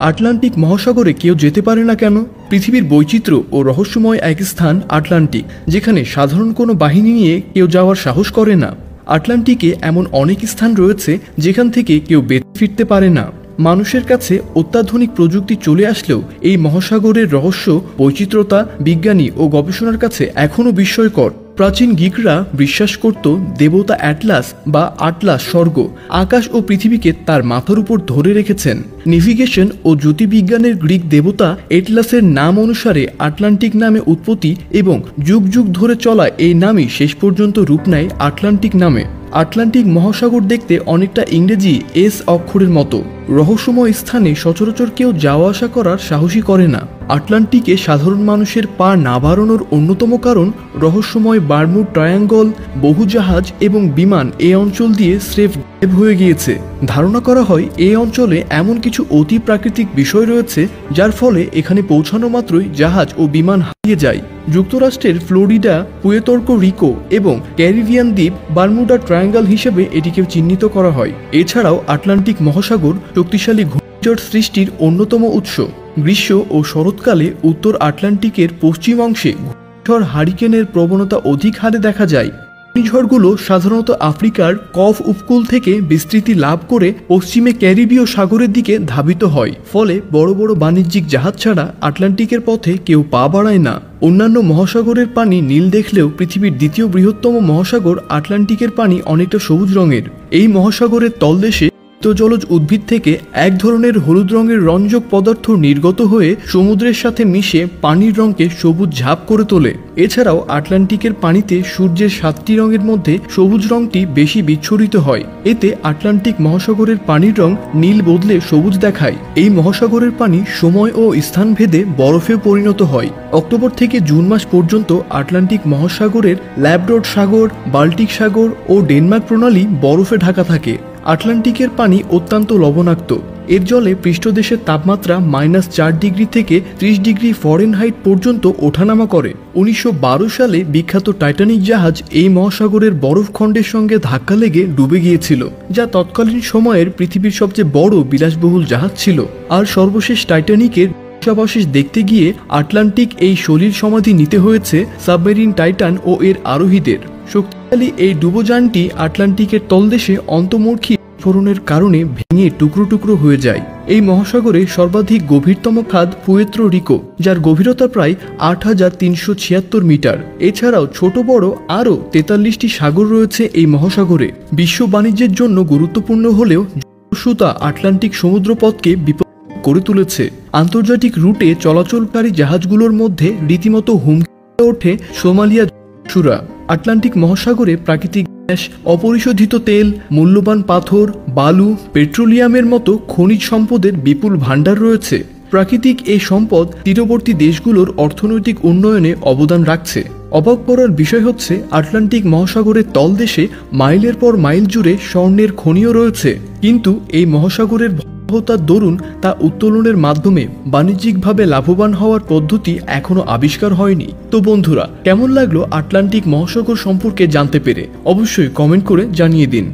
Atlantic মহাসাগরে কেউ যেতে পারে না কেন? পৃথিবীর বৈচিত্র্য ও রহস্যময় এক স্থান আটলান্টিক, যেখানে সাধারণ কোনো বাহিনী নিয়ে কেউ যাওয়ার সাহস করে না। আটলান্টিকে এমন অনেক স্থান রয়েছে যেখান থেকে কেউ বেঁচে ফিরতে পারে না। মানুষের কাছে অত্যাধুনিক প্রযুক্তি চলে আসলেও এই মহাসাগরের রহস্য, বৈচিত্র্যতা বিজ্ঞানী ও গবেষণার কাছে এখনও বিস্ময়কর। প্রাচীন গ্রিকরা বিশ্বাস করত দেবতা অ্যাটলাস বা আটলাস স্বর্গ, আকাশ ও পৃথিবীকে তার মাথার উপর ধরে রেখেছেন। নেভিগেশন ও জ্যোতির্বিজ্ঞানের গ্রিক দেবতা এটলাসের নাম অনুসারে আটলান্টিক নামে উৎপত্তি এবং যুগ যুগ ধরে চলা এই নামই শেষ পর্যন্ত রূপ নেয় আটলান্টিক নামে। আটলান্টিক মহাসাগর দেখতে অনেকটা ইংরেজি এস অক্ষরের মতো। রহস্যময় স্থানে সচরাচর কেউ যাওয়া আসা করার সাহসী করে না। আটলান্টিকে সাধারণ মানুষের পা না বাড়ানোর অন্যতম কারণ রহস্যময় বারমুড ট্রায়াঙ্গল, বহু জাহাজ এবং বিমান এই অঞ্চল দিয়ে স্রেফ গায়েব হয়ে গিয়েছে। ধারণা করা হয় এই অঞ্চলে এমন কিছু অতি প্রাকৃতিক বিষয় রয়েছে যার ফলে এখানে পৌঁছানো মাত্রই জাহাজ ও বিমান হারিয়ে যায়। যুক্তরাষ্ট্রের ফ্লোরিডা, পুয়ের্তো রিকো এবং ক্যারিবিয়ান দ্বীপ বারমুডা ট্রায়াঙ্গল হিসেবে এটিকে চিহ্নিত করা হয়। এছাড়াও আটলান্টিক মহাসাগর শক্তিশালী ঘূর্ণিঝড় সৃষ্টির অন্যতম উৎস। গ্রীষ্ম ও শরৎকালে উত্তর আটলান্টিকের পশ্চিম অংশে ঘূর্ণিঝড় হারিকেনের প্রবণতা অধিক হারে দেখা যায়। ঘূর্ণিঝড়গুলো সাধারণত আফ্রিকার কফ উপকূল থেকে বিস্তৃতি লাভ করে পশ্চিমে ক্যারিবীয় সাগরের দিকে ধাবিত হয়। ফলে বড় বড় বাণিজ্যিক জাহাজ ছাড়া আটলান্টিকের পথে কেউ পা বাড়ায় না। অন্যান্য মহাসাগরের পানি নীল দেখলেও পৃথিবীর দ্বিতীয় বৃহত্তম মহাসাগর আটলান্টিকের পানি অনেকটা সবুজ রঙের। এই মহাসাগরের তলদেশে জলজ উদ্ভিদ থেকে এক ধরনের হলুদ রঙের রঞ্জক পদার্থ নির্গত হয়ে সমুদ্রের সাথে মিশে পানির রঙকে সবুজ ঝাপ করে তোলে। এছাড়াও আটলান্টিকের পানিতে সূর্যের 7টি রঙের মধ্যে সবুজ রঙটি বেশি বিচ্ছুরিত হয়। এতে আটলান্টিক মহাসাগরের পানির রং নীল বদলে সবুজ দেখায়। এই মহাসাগরের পানি সময় ও স্থান ভেদে বরফে পরিণত হয়। অক্টোবর থেকে জুন মাস পর্যন্ত আটলান্টিক মহাসাগরের ল্যাব্রাডোর সাগর, বাল্টিক সাগর ও ডেনমার্ক প্রণালী বরফে ঢাকা থাকে। আটলান্টিকের পানি অত্যন্ত লবণাক্ত। এর জলে পৃষ্ঠদেশের তাপমাত্রা -4 ডিগ্রি থেকে 30 ডিগ্রি ফরেনহাইট পর্যন্ত ওঠানামা করে। 1912 সালে বিখ্যাত টাইটানিক জাহাজ এই মহাসাগরের বরফখণ্ডের সঙ্গে ধাক্কা লেগে ডুবে গিয়েছিল, যা তৎকালীন সময়ের পৃথিবীর সবচেয়ে বড় বিলাসবহুল জাহাজ ছিল। আর সর্বশেষ টাইটানিকের ধ্বংসাবশেষ দেখতে গিয়ে আটলান্টিক এই সলিল সমাধি নিতে হয়েছে সাবমেরিন টাইটান ও এর আরোহীদের। শক্তিশালী এই ডুবোযানটি আটলান্টিকের তলদেশে অন্তর্মুখী বিস্ফোরণের কারণে ভেঙে টুকরো টুকরো হয়ে যায়। এই মহাসাগরে সর্বাধিক গভীরতম খাদ পুয়ের্তো রিকো, যার গভীরতা প্রায় 8376 মিটার। এছাড়াও ছোট বড় আরও 43টি সাগর রয়েছে এই মহাসাগরে। বিশ্ব বাণিজ্যের জন্য গুরুত্বপূর্ণ হলেও জলদস্যুতা আটলান্টিক সমুদ্রপথকে বিপদ করে তুলেছে। আন্তর্জাতিক রুটে চলাচলকারী জাহাজগুলোর মধ্যে রীতিমতো হুমকি হয়ে ওঠে সোমালিয়া সুরা। আটলান্টিক মহাসাগরে প্রাকৃতিক গ্যাস, অপরিশোধিত তেল, মূল্যবান পাথর, বালু, পেট্রোলিয়ামের মতো খনিজ সম্পদের বিপুল ভাণ্ডার রয়েছে। প্রাকৃতিক এই সম্পদ তীরবর্তী দেশগুলোর অর্থনৈতিক উন্নয়নে অবদান রাখছে। অবাক করার বিষয় হচ্ছে আটলান্টিক মহাসাগরের তলদেশে মাইলের পর মাইল জুড়ে স্বর্ণের খনিও রয়েছে, কিন্তু এই মহাসাগরের তার দরুন তা উত্তোলনের মাধ্যমে বাণিজ্যিকভাবে লাভবান হওয়ার পদ্ধতি এখনো আবিষ্কার হয়নি। তো বন্ধুরা, কেমন লাগলো আটলান্টিক মহাসাগর সম্পর্কে জানতে পেরে? অবশ্যই কমেন্ট করে জানিয়ে দিন।